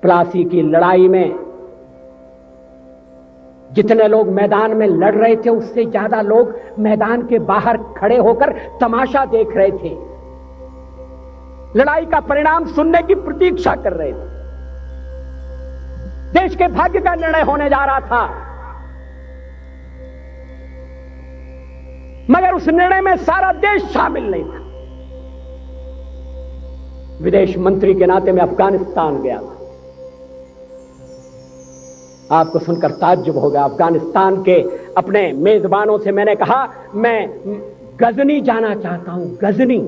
प्लासी की लड़ाई में जितने लोग मैदान में लड़ रहे थे उससे ज्यादा लोग मैदान के बाहर खड़े होकर तमाशा देख रहे थे, लड़ाई का परिणाम सुनने की प्रतीक्षा कर रहे थे। देश के भाग्य का निर्णय होने जा रहा था, मगर उस निर्णय में सारा देश शामिल नहीं था। विदेश मंत्री के नाते मैं अफगानिस्तान गया था। आपको सुनकर ताज्जुब होगा, अफगानिस्तान के अपने मेजबानों से मैंने कहा मैं गजनी जाना चाहता हूं, गजनी।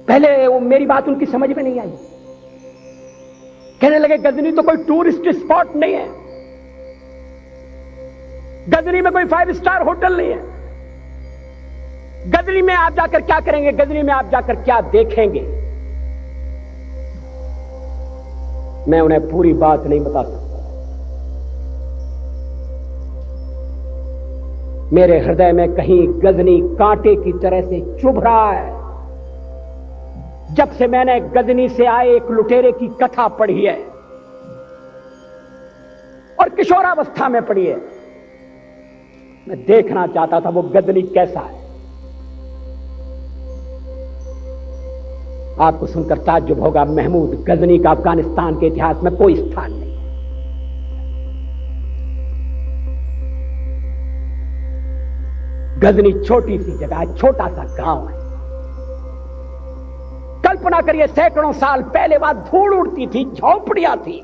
पहले वो मेरी बात उनकी समझ में नहीं आई, कहने लगे गजनी तो कोई टूरिस्ट स्पॉट नहीं है, गजनी में कोई 5 स्टार होटल नहीं है, गजनी में आप जाकर क्या करेंगे, गजनी में आप जाकर क्या देखेंगे। मैं उन्हें पूरी बात नहीं बता सकता। मेरे हृदय में कहीं गजनी कांटे की तरह से चुभ रहा है। जब से मैंने गजनी से आए एक लुटेरे की कथा पढ़ी है और किशोरावस्था में पढ़ी है, मैं देखना चाहता था वो गजनी कैसा है। आपको सुनकर ताज्जुब होगा, महमूद गजनी का अफगानिस्तान के इतिहास में कोई स्थान नहीं। गजनी छोटी सी जगह है, छोटा सा गांव है। कल्पना करिए सैकड़ों साल पहले वहां धूल उड़ती थी, झोंपड़ियां थी,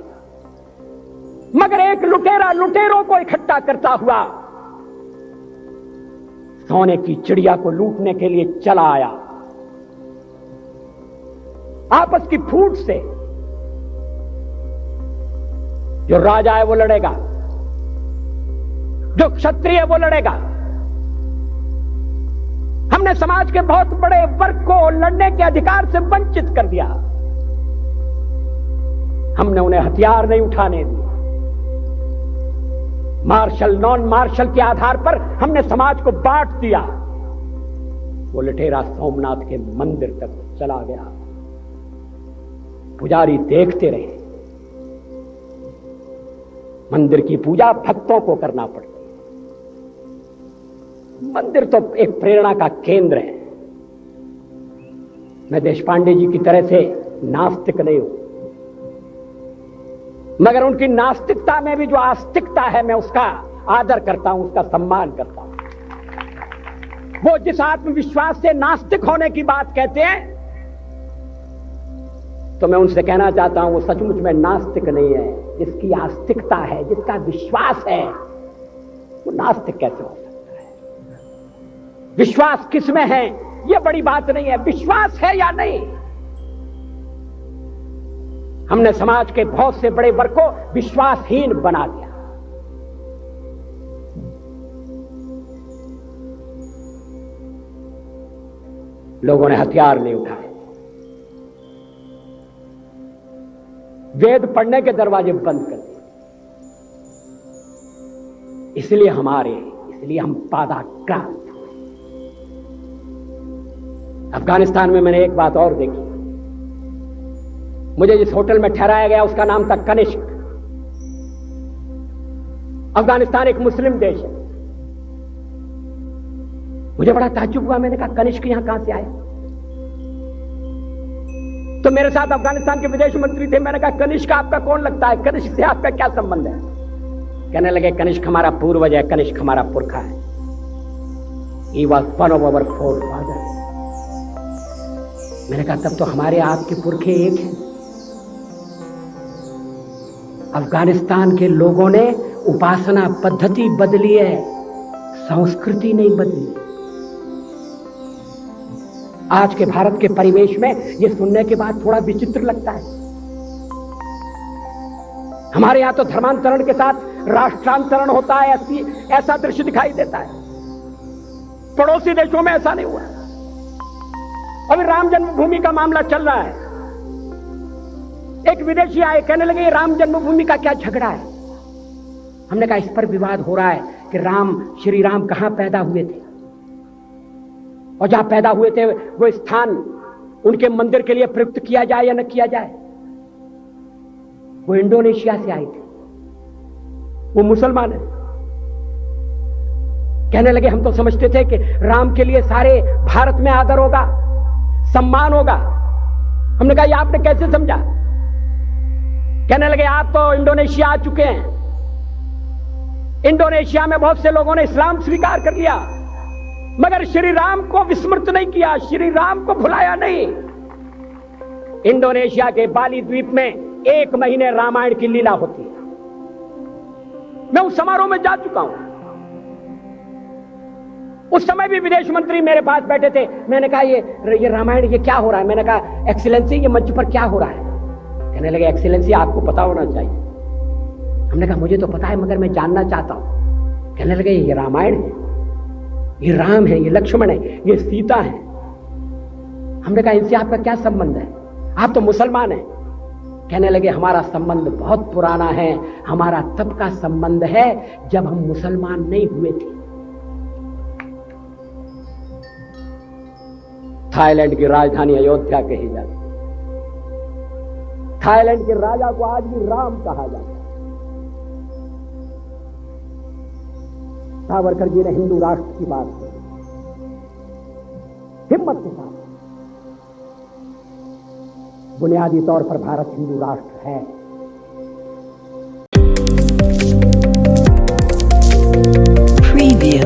मगर एक लुटेरा लुटेरों को इकट्ठा करता हुआ सोने की चिड़िया को लूटने के लिए चला आया। आपस की फूट से जो राजा है वो लड़ेगा, जो क्षत्रिय है वो लड़ेगा। हमने समाज के बहुत बड़े वर्ग को लड़ने के अधिकार से वंचित कर दिया। हमने उन्हें हथियार नहीं उठाने दिए। मार्शल नॉन मार्शल के आधार पर हमने समाज को बांट दिया। वो लुटेरा सोमनाथ के मंदिर तक चला गया, पुजारी देखते रहे। मंदिर की पूजा भक्तों को करना पड़ती है, मंदिर तो एक प्रेरणा का केंद्र है। मैं देशपांडे जी की तरह से नास्तिक नहीं हूं, मगर उनकी नास्तिकता में भी जो आस्तिकता है मैं उसका आदर करता हूं, उसका सम्मान करता हूं। वो जिस आत्मविश्वास से नास्तिक होने की बात कहते हैं, तो मैं उनसे कहना चाहता हूं वो सचमुच में नास्तिक नहीं है। जिसकी आस्तिकता है, जिसका विश्वास है, वो नास्तिक कैसे हो सकता है। विश्वास किसमें है ये बड़ी बात नहीं है, विश्वास है या नहीं। हमने समाज के बहुत से बड़े वर्ग को विश्वासहीन बना दिया। लोगों ने हथियार नहीं उठाए, वेद पढ़ने के दरवाजे बंद कर दिए। इसलिए हम पादाक्रांत। अफगानिस्तान में मैंने एक बात और देखी। मुझे जिस होटल में ठहराया गया उसका नाम था कनिष्क। अफगानिस्तान एक मुस्लिम देश है। मुझे बड़ा ताज्जुब हुआ, मैंने कहा कनिष्क यहां कहां से आया। तो मेरे साथ अफगानिस्तान के विदेश मंत्री थे। मैंने कहा कनिष्क आपका कौन लगता है, कनिष्क से आपका क्या संबंध है। कहने लगे कनिष्क हमारा पूर्वज है, कनिष्क हमारा पुरखा है। He was one of our forefathers। मैंने कहा तब तो हमारे आपके पुरखे एक हैं। अफगानिस्तान के लोगों ने उपासना पद्धति बदली है, संस्कृति नहीं बदली। आज के भारत के परिवेश में यह सुनने के बाद थोड़ा विचित्र लगता है। हमारे यहां तो धर्मांतरण के साथ राष्ट्रांतरण होता है, ऐसा दृश्य दिखाई देता है। पड़ोसी देशों में ऐसा नहीं हुआ। अभी राम जन्मभूमि का मामला चल रहा है। एक विदेशी आए, कहने लगे ये राम जन्मभूमि का क्या झगड़ा है। हमने कहा इस पर विवाद हो रहा है कि श्री राम कहां पैदा हुए थे, और जहां पैदा हुए थे वो स्थान उनके मंदिर के लिए प्रयुक्त किया जाए या न किया जाए। वो इंडोनेशिया से आए थे, वो मुसलमान है। कहने लगे हम तो समझते थे कि राम के लिए सारे भारत में आदर होगा, सम्मान होगा। हमने कहा ये आपने कैसे समझा? कहने लगे आप तो इंडोनेशिया आ चुके हैं, इंडोनेशिया में बहुत से लोगों ने इस्लाम स्वीकार कर लिया, मगर श्री राम को विस्मृत नहीं किया, श्री राम को भुलाया नहीं। इंडोनेशिया के बाली द्वीप में 1 महीने रामायण की लीला होती है। मैं उस समारोह में जा चुका हूं। उस समय भी विदेश मंत्री मेरे पास बैठे थे। मैंने कहा ये रामायण ये क्या हो रहा है? मैंने कहा एक्सीलेंसी ये मंच पर क्या हो रहा है? कहने लगे एक्सीलेंसी आपको पता होना चाहिए। हमने कहा मुझे तो पता है मगर मैं जानना चाहता हूं। कहने लगे ये रामायण है, ये राम है, ये लक्ष्मण है, ये सीता है। हमने कहा इनसे आपका क्या संबंध है? आप तो मुसलमान हैं। कहने लगे हमारा संबंध बहुत पुराना है, हमारा तब का संबंध है जब हम मुसलमान नहीं हुए थे। थाईलैंड की राजधानी अयोध्या कही जाती है। थाईलैंड के राजा को आज भी राम कहा जाता है। सावरकर जी ने हिंदू राष्ट्र की बात की, हिम्मत के साथ। बुनियादी तौर पर भारत हिंदू राष्ट्र है। Preview